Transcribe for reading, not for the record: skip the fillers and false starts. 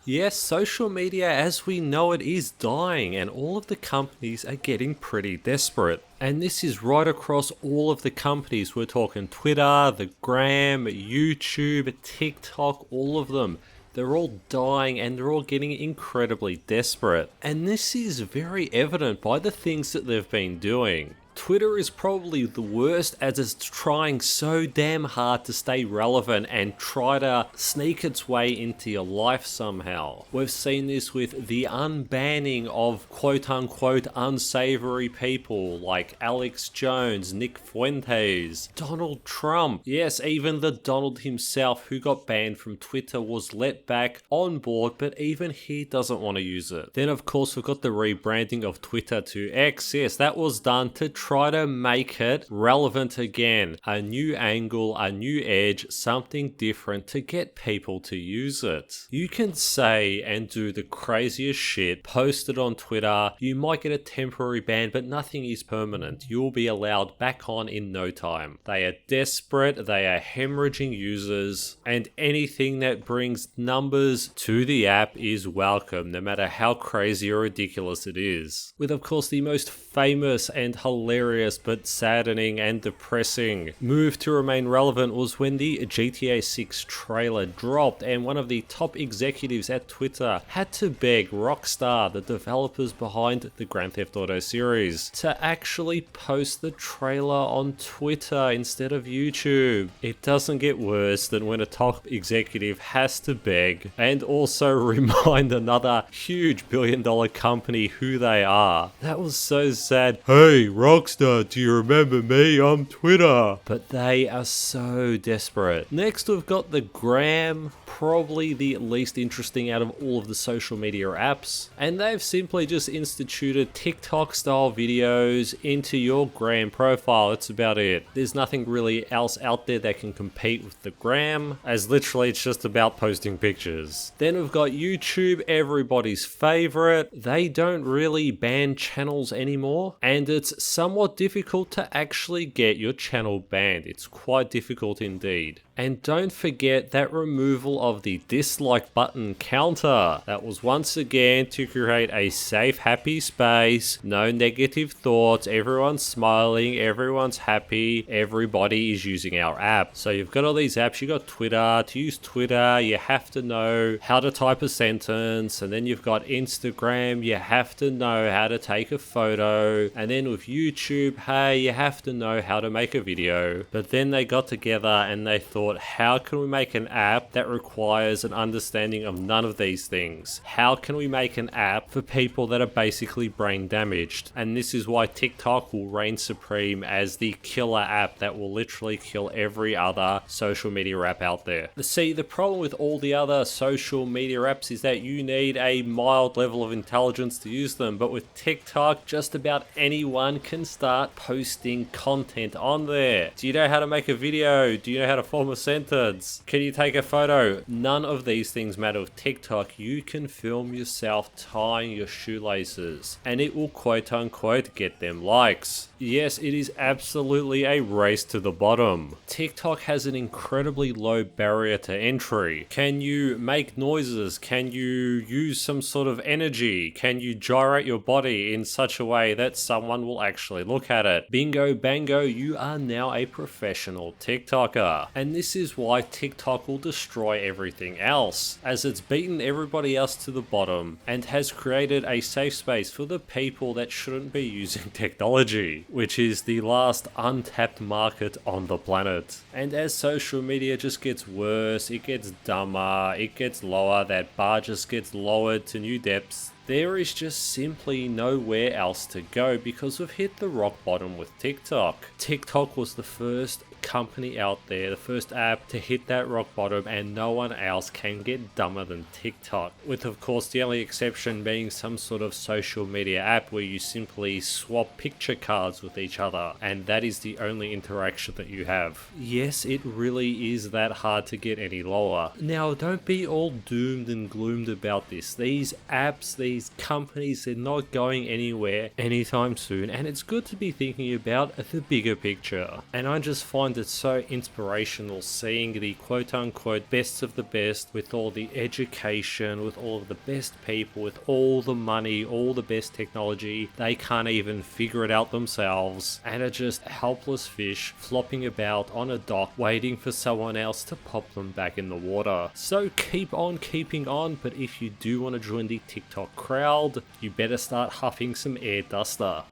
Yes, social media as we know it is dying, and all of the companies are getting pretty desperate. And this is right across all of the companies. We're talking Twitter, the Gram, YouTube, TikTok, all of them. They're all dying and they're all getting incredibly desperate. And this is very evident by the things that they've been doing. Twitter is probably the worst as it's trying so damn hard to stay relevant and try to sneak its way into your life somehow. We've seen this with the unbanning of quote unquote unsavory people like Alex Jones, Nick Fuentes, Donald Trump. Yes, even the Donald himself who got banned from Twitter was let back on board, but even he doesn't want to use it. Then of course we've got the rebranding of Twitter to X. Yes, that was done to try to make it relevant again. A new angle, a new edge, something different to get people to use it. You can say and do the craziest shit, post it on Twitter, you might get a temporary ban, but nothing is permanent. You'll be allowed back on in no time. They are desperate, they are hemorrhaging users, and anything that brings numbers to the app is welcome, no matter how crazy or ridiculous it is. With of course the most famous and hilarious but saddening and depressing move to remain relevant was when the GTA 6 trailer dropped and one of the top executives at Twitter had to beg Rockstar, the developers behind the Grand Theft Auto series, to actually post the trailer on Twitter instead of YouTube. It doesn't get worse than when a top executive has to beg and also remind another huge billion-dollar company who they are. That was so sad. Hey, Rockstar, do you remember me? I'm Twitter. But they are so desperate. Next, we've got the Gram, probably the least interesting out of all of the social media apps. And they've simply just instituted TikTok-style videos into your Gram profile. That's about it. There's nothing really else out there that can compete with the Gram, as literally it's just about posting pictures. Then we've got YouTube, everybody's favorite. They don't really ban channels anymore, and it's somewhat difficult to actually get your channel banned. It's quite difficult indeed. And don't forget that removal of the dislike button counter. That was once again to create a safe, happy space. No negative thoughts. Everyone's smiling. Everyone's happy. Everybody is using our app. So you've got all these apps. You've got Twitter. To use Twitter, you have to know how to type a sentence. And then you've got Instagram. You have to know how to take a photo. And then with YouTube, hey, you have to know how to make a video. But then they got together and they thought, how can we make an app that requires an understanding of none of these things? How can we make an app for people that are basically brain damaged? And this is why TikTok will reign supreme as the killer app that will literally kill every other social media app out there. See, the problem with all the other social media apps is that you need a mild level of intelligence to use them, but with TikTok, just about anyone can start posting content on there. Do you know how to make a video? Do you know how to form a sentence? Can you take a photo? None of these things matter with TikTok. You can film yourself tying your shoelaces and it will quote unquote get them likes. Yes, it is absolutely a race to the bottom. TikTok has an incredibly low barrier to entry. Can you make noises? Can you use some sort of energy? Can you gyrate your body in such a way that someone will actually look at it? Bingo bango, you are now a professional TikToker. And this is why TikTok will destroy everything else, as it's beaten everybody else to the bottom and has created a safe space for the people that shouldn't be using technology, which is the last untapped market on the planet. And as social media just gets worse, it gets dumber, it gets lower, that bar just gets lowered to new depths, there is just simply nowhere else to go because we've hit the rock bottom with TikTok. TikTok was the first company out there, the first app to hit that rock bottom, and no one else can get dumber than TikTok. With of course the only exception being some sort of social media app where you simply swap picture cards with each other, and that is the only interaction that you have. Yes, it really is that hard to get any lower. Now don't be all doomed and gloomed about this. These apps, these companies, they're not going anywhere anytime soon, and it's good to be thinking about the bigger picture. And I just find find it so inspirational seeing the quote-unquote best of the best with all the education, with all of the best people, with all the money, all the best technology. They can't even figure it out themselves and are just helpless fish flopping about on a dock waiting for someone else to pop them back in the water. So keep on keeping on, but if you do want to join the TikTok crowd, you better start huffing some air duster.